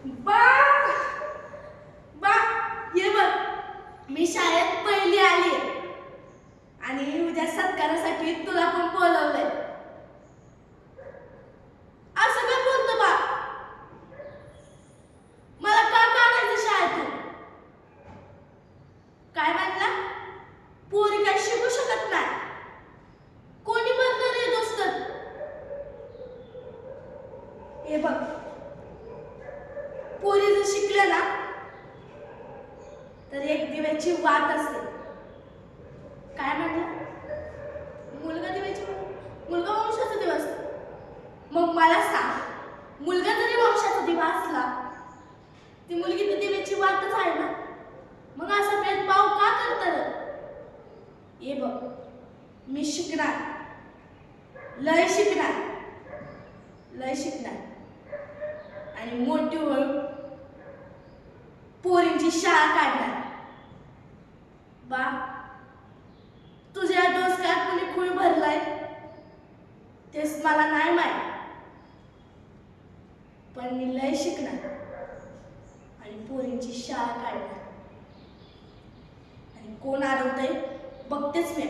बा बा ये बघ, मी शाळेत पहिली आली आणि उद्या सत्कारासाठी तुला पण बोलवलंय. असं काय बोलतो बा? मला का काढायचं शाळेतून? काय म्हणला? पोरी काय शिकू शकत नाही? कोणी बनणार आहे दोस्त? हे बघ, पोरी जर शिकल्या ना तर एक दिव्याची वाट असते. काय म्हणला? मुलगा दिव्याची वाट? मुलगा वंशाचा दिवा असतो. मग मला सांग, मुलगा जरी वंशाचा दिवा असला, ती मुलगी तर दिव्याची वाटच आहे ना. मग असा भेदभाव का करतात? हे बघ, मी शिकणार, लय शिकणार, लय शिकणार आणि मोठी होऊन पोरींची शाळा काढणार. बा, तुझ्या डोसक्यात कुणी खूळ भरलाय तेच मला नाही माहित, पण मी लय शिकणार आणि पोरींची शाळा काढणार. आणि कोण आरवतंय बघतेच मी.